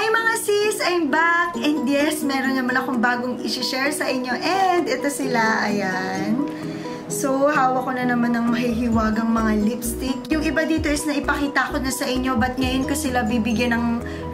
Hi mga sis! I'm back! And yes, meron naman akong bagong i-share sa inyo. And ito sila, ayan. So, hawak ko na naman ng mahihiwagang mga lipstick. Yung iba dito is na ipakita ko na sa inyo, but ngayon ko sila bibigyan ng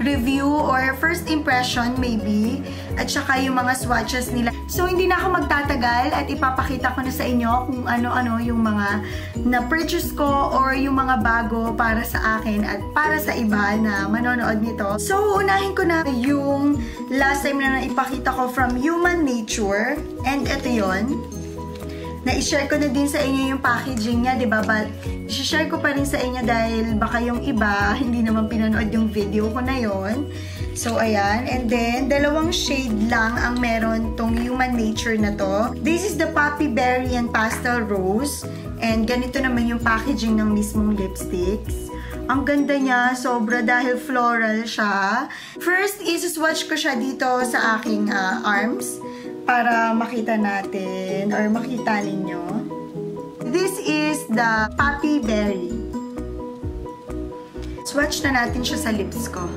review or first impression maybe. At saka yung mga swatches nila. So, hindi na ako magtatagal at ipapakita ko na sa inyo kung ano-ano yung mga na-purchase ko or yung mga bago para sa akin at para sa iba na manonood nito. So, unahin ko na yung last time na ipakita ko from Human Nature. And ito yon. Na-share ko na din sa inyo yung packaging niya, diba? But, i-share ko pa rin sa inyo dahil baka yung iba, hindi naman pinanood yung video ko na yon. So, ayan. And then, dalawang shade lang ang meron tong Human Nature na to. This is the Poppy Berry and Pastel Rose. And ganito naman yung packaging ng mismong lipsticks. Ang ganda niya, sobra dahil floral siya. First, is-swatch ko siya dito sa aking arms. Para makita natin or makita ninyo. This is the Poppy Berry. Swatch na natin siya sa lips ko.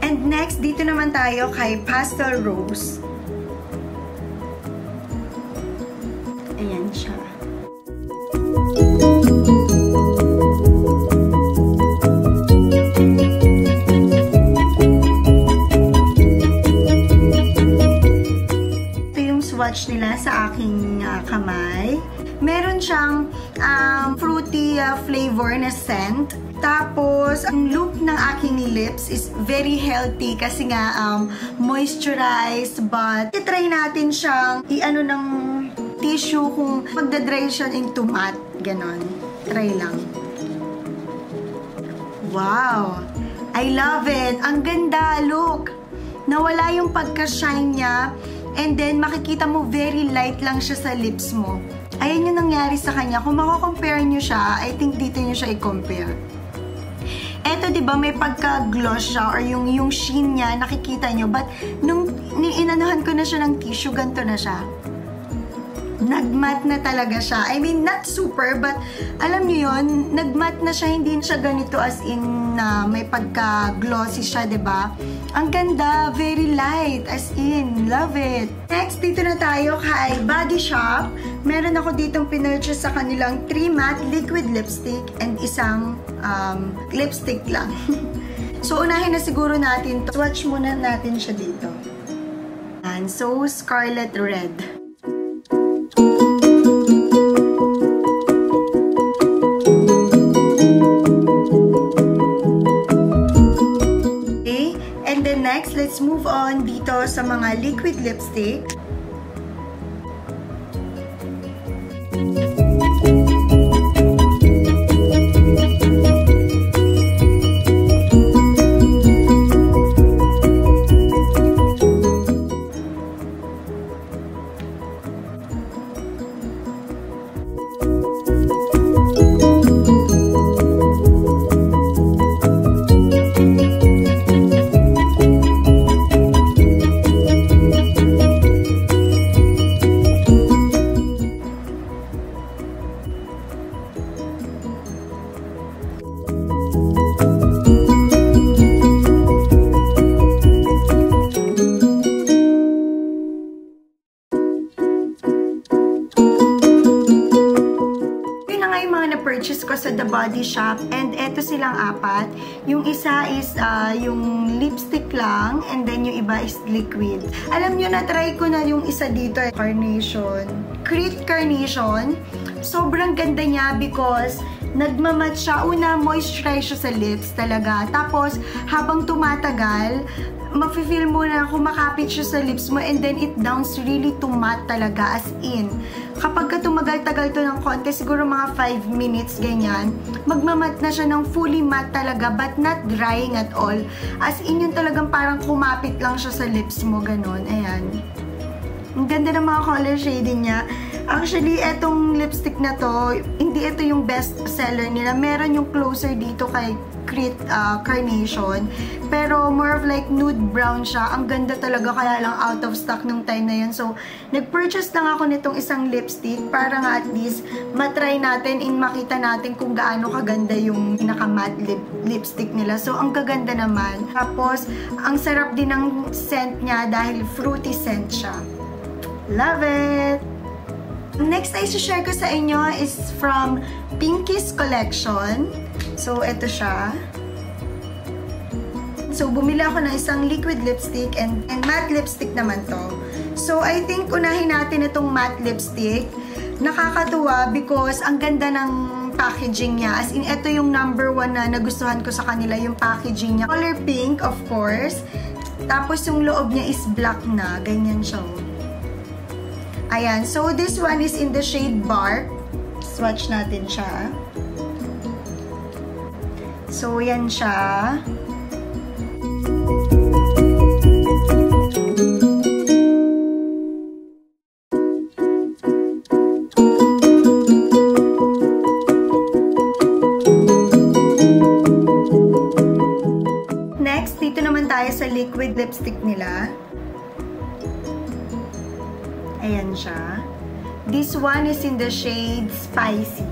And next, dito naman tayo kay Pastel Rose. Ayan siya. Swatch nila sa aking kamay. Meron siyang fruity flavor na scent. Tapos, ang look ng aking lips is very healthy kasi nga moisturized, but i-try natin siyang i-ano ng tissue kung magdadry siya into matte. Ganon. Try lang. Wow! I love it! Ang ganda! Look! Nawala yung pagka-shine niya. And then, makikita mo, very light lang siya sa lips mo. Ayan yung nangyari sa kanya. Kung mako-compare nyo siya, I think dito nyo siya i-compare. Eto, diba, may pagka-gloss siya or yung sheen niya, nakikita nyo. But, nung inanuhan ko na siya ng tissue, ganito na siya. Nag-matte na talaga siya. I mean, not super, but alam nyo yun, nag-matte na siya, hindi siya ganito as in na may pagka-glossy siya, diba? Ang ganda, very light, as in, love it. Next, dito na tayo kay Body Shop. Meron ako ditong pinurchase sa kanilang 3 matte liquid lipstick and isang lipstick lang. So, unahin na siguro natin to. Swatch muna natin siya dito. And so, Scarlet Red. Next, let's move on dito sa mga liquid lipstick. Purchase ko sa The Body Shop, and eto silang 4. Yung isa is yung lipstick lang, and then yung iba is liquid. Alam nyo, na-try ko na yung isa dito, Carnation. Create Carnation. Sobrang ganda niya because nagmamat siya. Una, moisturize siya sa lips talaga. Tapos, habang tumatagal, mafe-feel mo na kumakapit siya sa lips mo, and then it downs really to matte talaga, as in. Kapag ka tumagal-tagal to ng konti, siguro mga 5 minutes, ganyan, magmamat na siya ng fully matte talaga, but not drying at all. As in, yun talagang parang kumapit lang siya sa lips mo, ganun. Ayan. Ang ganda ng mga color shading niya. Actually, etong lipstick na to, hindi ito yung best seller nila. Meron yung closer dito kay Carnation. Pero more of like nude brown siya. Ang ganda talaga, kaya lang out of stock nung time na yun. So, nag-purchase lang ako nitong isang lipstick para nga at least matry natin and makita natin kung gaano kaganda yung pinaka-matte lipstick nila. So, ang gaganda naman. Tapos, ang sarap din ng scent niya dahil fruity scent siya. Love it! Next ay share ko sa inyo is from Pinkies Collection. So, ito siya. So, bumili ako ng isang liquid lipstick and matte lipstick naman to. So, I think unahin natin itong matte lipstick. Nakakatuwa because ang ganda ng packaging niya. As in, ito yung number 1 na nagustuhan ko sa kanila, yung packaging niya. Color pink, of course. Tapos, yung loob niya is black na. Ganyan siya. Ayan. So, this one is in the shade Bark. Swatch natin siya. So, yan siya. Next, dito naman tayo sa liquid lipstick nila. Ayan siya. This one is in the shade Spicy.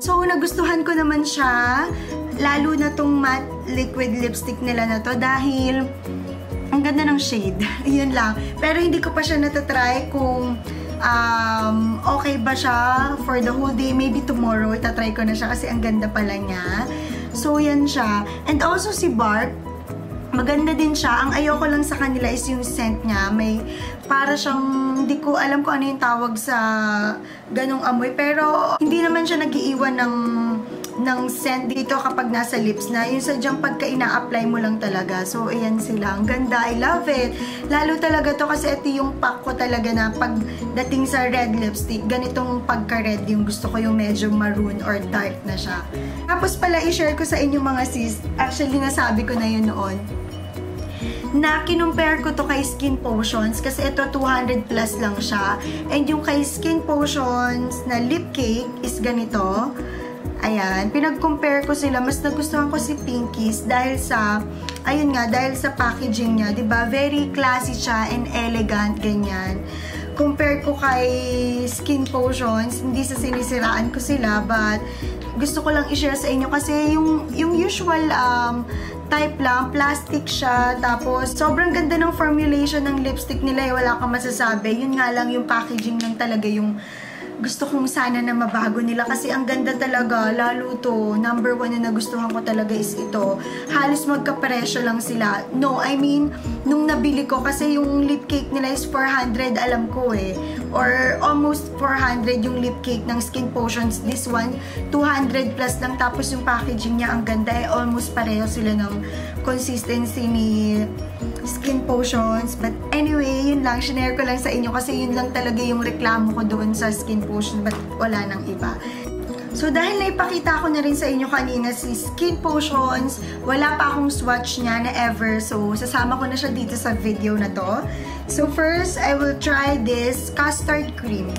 So, nagustuhan ko naman siya. Lalo na tong matte liquid lipstick nila na to dahil ang ganda ng shade. Yun lang. Pero hindi ko pa siya natatry kung okay ba siya for the whole day. Maybe tomorrow, itatry ko na siya kasi ang ganda pala niya. So, yan siya. And also si Bark, maganda din siya. Ang ayoko lang sa kanila is yung scent niya. May para siyang, hindi ko alam kung ano yung tawag sa ganong amoy. Pero, hindi naman siya nag-iiwan ng scent dito kapag nasa lips na. Yung sadyang pagka ina-apply mo lang talaga. So, ayan sila. Ang ganda. I love it. Lalo talaga to kasi ito yung pack ko talaga na pagdating sa red lipstick, ganitong pagka-red yung gusto ko, yung medyo maroon or dark na siya. Tapos pala, i-share ko sa inyo mga sis. Actually, nasabi ko na yun noon. Na kinumpare ko to kay Skin Potions kasi ito 200 plus lang siya. And yung kay Skin Potions na lip cake is ganito. Ayan, pinag-compare ko sila. Mas nagustuhan ko si Pinkies dahil sa, ayun nga, dahil sa packaging niya, diba? Very classy siya and elegant, ganyan. Compare ko kay Skin Potions, hindi sa sinisiraan ko sila, but gusto ko lang i-share sa inyo kasi yung usual type lang, plastic siya, tapos sobrang ganda ng formulation ng lipstick nila, wala kang masasabi. Yun nga lang, yung packaging lang talaga yung gusto kong sana na mabago nila kasi ang ganda talaga, lalo to, number 1 na nagustuhan ko talaga is ito. Halos magkapresyo lang sila. No, I mean, nung nabili ko kasi yung lip cake nila is 400, alam ko eh. Or almost 400 yung lip cake ng Skin Potions. This one, 200 plus lang. Tapos yung packaging niya, ang ganda eh. Almost pareho sila ng consistency ni Skin Potions. But anyway, yun lang. Shinare ko lang sa inyo kasi yun lang talaga yung reklamo ko doon sa Skin Potions. But wala nang iba. So, dahil naipakita ko na rin sa inyo kanina si Skin Potions, wala pa akong swatch niya na ever. So, sasama ko na siya dito sa video na to. So, first, I will try this custard cream.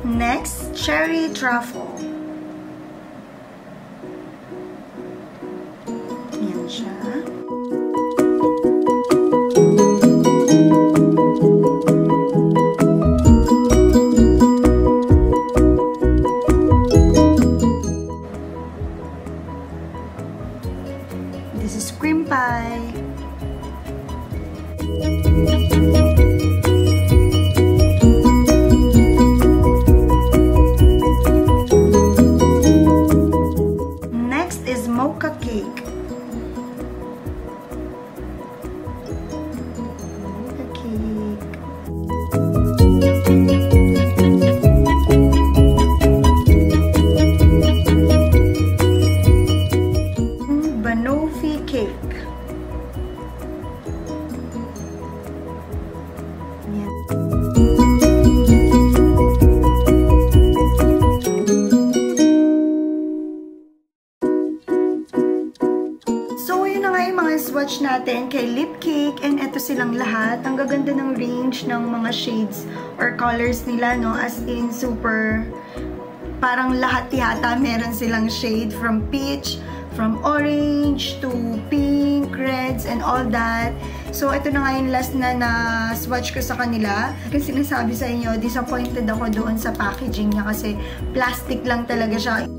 Next, cherry truffle. Ayan siya. This is cream pie. Next is mocha cake. swatch natin kay Lip Cake, and eto silang lahat. Ang gaganda ng range ng mga shades or colors nila, no? As in, super, parang lahat yata meron silang shade from peach, from orange to pink, reds, and all that. So, ito na nga yung last na na-swatch ko sa kanila. Kasi sinasabi sa inyo, disappointed ako doon sa packaging niya kasi plastic lang talaga siya.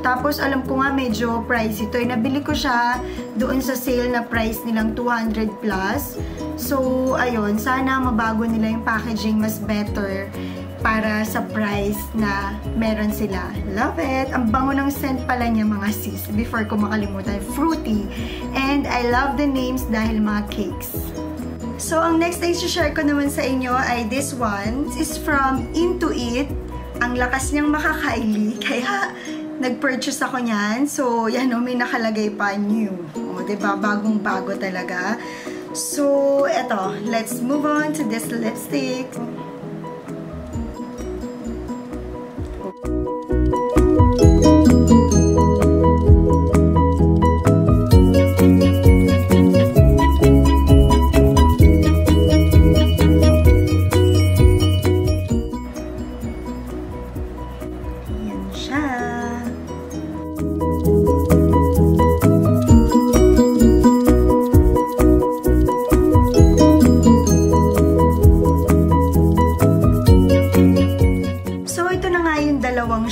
Tapos, alam ko nga medyo pricey ito. Nabili ko siya doon sa sale na price nilang 200 plus. So, ayun, sana mabago nila yung packaging mas better para sa price na meron sila. Love it! Ang bango ng scent pala niya mga sis. Before ko makalimutan, fruity. And I love the names dahil mga cakes. So, ang next na i-share ko naman sa inyo ay this one. This is from Into It. Ang lakas niyang makakaili. Kaya, nag-purchase ako niyan. So, yan o, may nakalagay pa new. O, diba? Bagong-bago talaga. So, eto. Let's move on to this lipstick.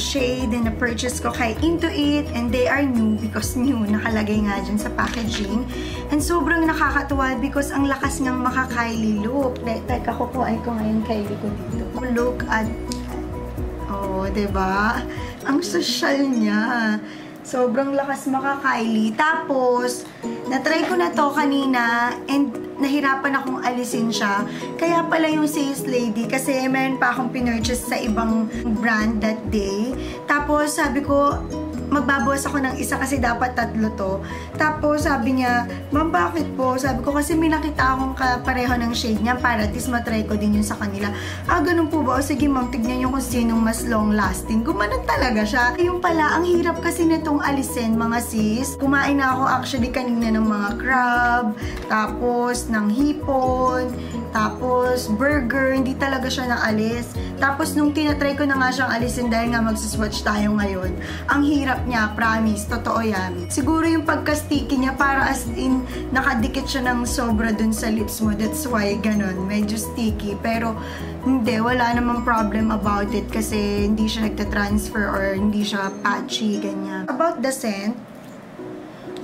Shade na purchase ko kay Into It, and they are new because new, nakalagay nga dyan sa packaging, and sobrang nakakatuwa because ang lakas niyang makakaili look. Teka, kukuhain ko ngayon Kylie ko dito. Look at, oh, diba? Ang social niya. Sobrang lakas makakaili. Tapos, na-try ko na to kanina and nahirapan akong alisin siya. Kaya pala yung sales lady, kasi meron pa akong pinurchase sa ibang brand that day. Tapos, sabi ko, magbabawas ako ng isa kasi dapat 3 to. Tapos, sabi niya, ma'am, bakit po? Sabi ko, kasi may nakita akong kapareho ng shade niya para at least matry ko din yun sa kanila. Ah, ganun po ba? O sige, ma'am, tignan niyo kung sinong mas long lasting. Gumanon talaga siya. Yung pala, ang hirap kasi nitong alisin, mga sis. Kumain na ako actually kanina ng mga crab, tapos ng hipon, tapos burger, hindi talaga siya naalis. Tapos nung tinatry ko na nga siyang alisin dahil nga magsiswatch tayo ngayon, ang hirap niya, promise, totoo yan. Siguro yung pagka-sticky niya, para as in, nakadikit siya ng sobra dun sa lips mo. That's why, ganun, medyo sticky. Pero, hindi, wala namang problem about it kasi hindi siya nagta-transfer or hindi siya patchy, ganyan. About the scent,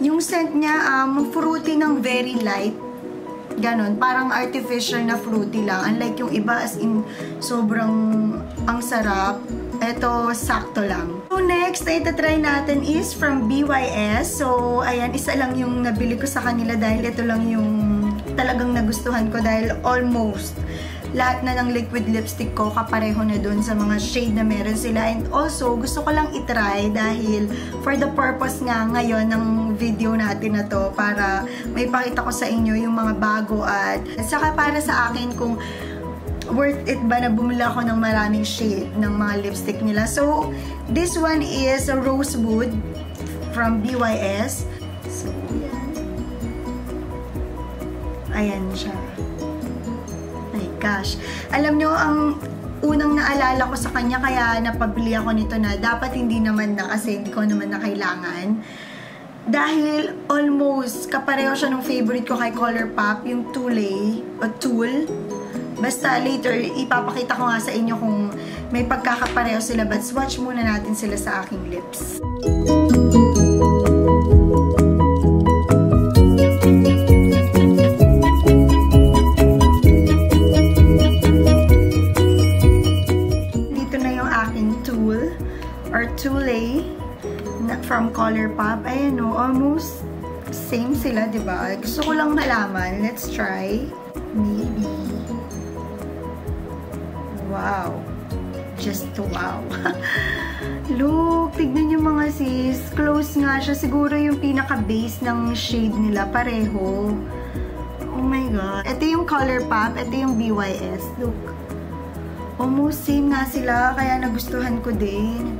yung scent niya, fruity ng very light. Ganon, parang artificial na fruity lang. Unlike yung iba, as in, sobrang ang sarap. Ito, sakto lang. So, next na itatry natin is from BYS. So, ayan, isa lang yung nabili ko sa kanila dahil ito lang yung talagang nagustuhan ko dahil almost lahat na ng liquid lipstick ko kapareho na dun sa mga shade na meron sila. And also, gusto ko lang itry dahil for the purpose nga ngayon ng video natin na to para may pakita ko sa inyo yung mga bago at saka para sa akin kung worth it ba na bumili ako ng maraming shade ng mga lipstick nila. So, this one is a Rosewood from BYS. So, yan. Ayan siya. My gosh. Alam nyo, ang unang naalala ko sa kanya kaya napabili ako nito na dapat hindi naman na kasi hindi ko naman na kailangan. Dahil almost kapareho siya ng favorite ko kay Colourpop, yung Tool. Basta later, ipapakita ko nga sa inyo kung may pagkakapareho sila, but swatch muna natin sila sa aking lips. Dito na yung aking Tool or Tool from Colourpop. Ayan o, almost same sila, diba? Gusto ko lang malaman. Let's try. Maybe. Wow. Just wow. Look, tignan nyo mga sis. Close nga siya. Siguro yung pinaka-base ng shade nila. Pareho. Oh my God. Ito yung Colourpop. Ito yung BYS. Look. Almost same nga sila. Kaya nagustuhan ko din.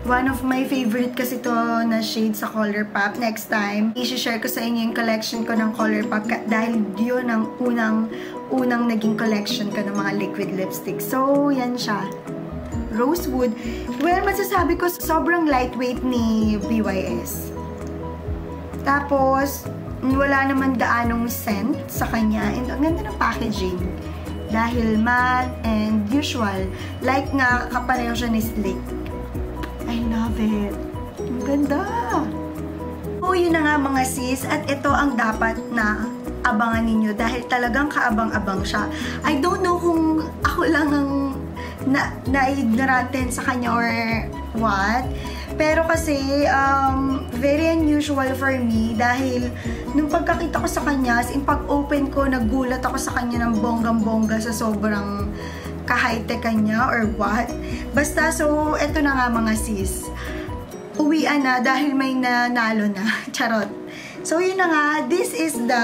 One of my favorite kasi to na shade sa ColourPop. Next time, i-share ko sa inyo yung collection ko ng ColourPop dahil yun ang unang naging collection ko ng mga liquid lipstick. So, yan siya. Rosewood. Well, masasabi ko sobrang lightweight ni BYS. Tapos, wala naman gaanong scent sa kanya. And ang ganda ng packaging. Dahil matte and usual. Like nga, kapareho siya ni Sleek. I love it. Ang ganda. So, yun na nga mga sis. At ito ang dapat na abangan ninyo. Dahil talagang kaabang-abang siya. I don't know kung ako lang ang na-ignorante sa kanya or what. Pero kasi, very unusual for me dahil nung pagkakita ko sa kanya, as in pag-open ko, nagulat ako sa kanya ng bonggang-bongga sa sobrang ka-high-tech kanya or what. Basta, so, eto na nga mga sis. Uwian na dahil may nanalo na. Charot. So, yun na nga. This is the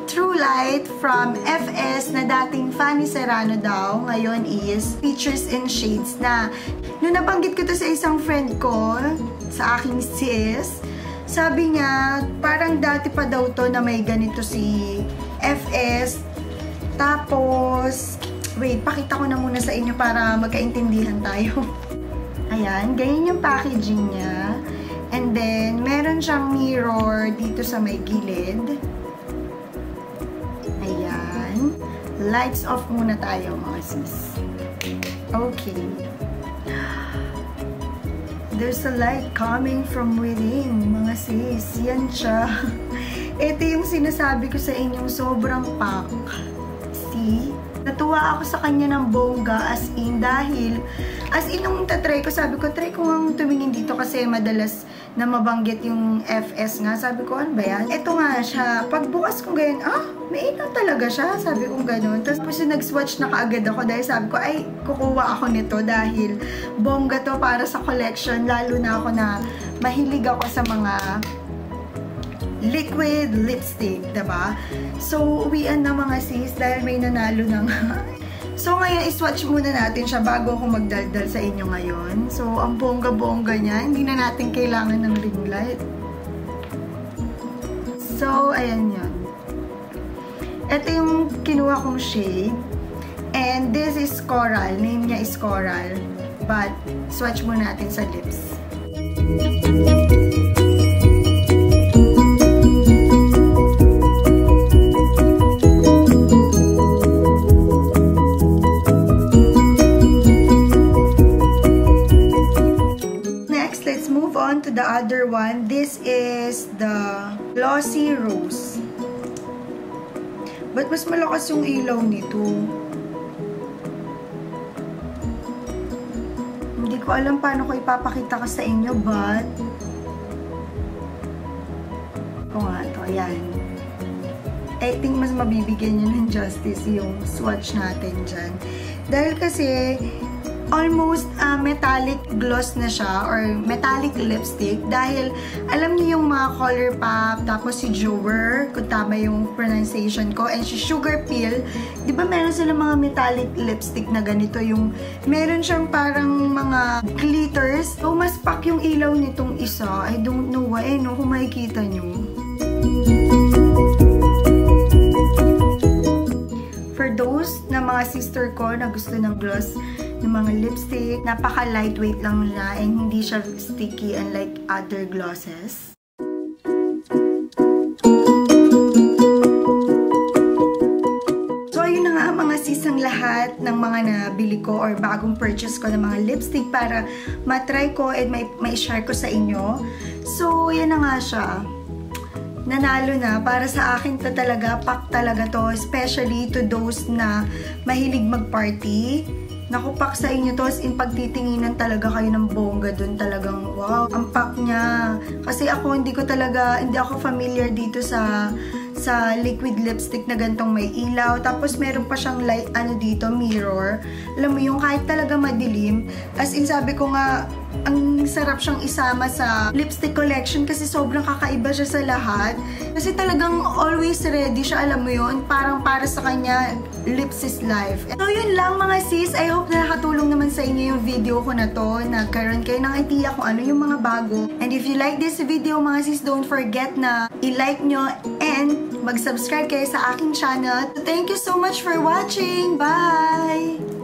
True Light from FS na dating Fanny Serrano daw. Ngayon is Features and Shades na. Nung nabanggit ko to sa isang friend ko, sa aking sis, sabi niya, parang dati pa daw to na may ganito si FS. Tapos, wait, pakita ko na muna sa inyo para magkaintindihan tayo. Ayan, ganyan yung packaging niya. And then, meron siyang mirror dito sa may gilid. Ayan. Lights off muna tayo, mga sis. Okay. There's a light coming from within, mga sis. Yan siya. Ito yung sinasabi ko sa inyong sobrang pack. See? Natuwa ako sa kanya ng bongga as in dahil nung tatry ko, sabi ko, try ko nga tumingin dito kasi madalas na mabanggit yung FS nga. Sabi ko, ano ba yan? Ito nga siya. Pagbukas ko ganyan, may ilaw talaga siya. Sabi ko gano'n. Tapos yung nag-swatch na kaagad ako dahil sabi ko, ay, kukuha ako nito dahil bongga to para sa collection. Lalo na ako na mahilig ako sa mga liquid lipstick, diba? So, uwian na mga sis dahil may nanalo ng So, ngayon, iswatch muna natin siya bago ako magdaldal sa inyo ngayon. So, ang bongga-bongga niya. Hindi na natin kailangan ng ring light. So, ayan yun. Ito yung kinuha kong shade. And this is Coral. Name niya is Coral. But, swatch muna natin sa lips. To the other one, this is the Glossy Rose. But mas malakas yung ilaw nito. Hindi ko alam paano ko ipapakita ka sa inyo, but ayan. I think mas mabibigyan nyo ng justice yung swatch natin dyan. Dahil kasi almost metallic gloss na siya or metallic lipstick dahil alam niyo yung mga ColourPop tapos si Jower, kung tama yung pronunciation ko, and si Sugarpill, di ba meron sila mga metallic lipstick na ganito, yung meron siyang parang mga glitters. So mas pak yung ilaw nitong isa. I don't know why, kung makikita nyo. For those na mga sister ko na gusto ng gloss ng mga lipstick, napaka-lightweight lang nila and hindi siya sticky unlike other glosses. So, ayun na nga mga sis ang lahat ng mga nabili ko or bagong purchase ko ng mga lipstick para matry ko and ma-share ko sa inyo. So, yan na nga siya. Nanalo na. Para sa akin talaga, pack talaga to. Especially to those na mahilig mag-party. Nakupak sa inyo to, as in pagtitinginan talaga kayo ng bongga dun, talagang wow, ang pack niya. Kasi ako, hindi ako familiar dito sa liquid lipstick na gantong may ilaw. Tapos meron pa siyang light, dito, mirror. Alam mo yung kahit talaga madilim, as in sabi ko nga, ang sarap siyang isama sa lipstick collection kasi sobrang kakaiba siya sa lahat. Kasi talagang always ready siya, alam mo yun, parang para sa kanya, lips is life. So yun lang mga sis, I hope na nakatulong naman sa inyo yung video ko na to. Nagkaroon kayo ng idea kung ano yung mga bago. And if you like this video mga sis, don't forget na i-like nyo and mag-subscribe kayo sa aking channel. Thank you so much for watching. Bye!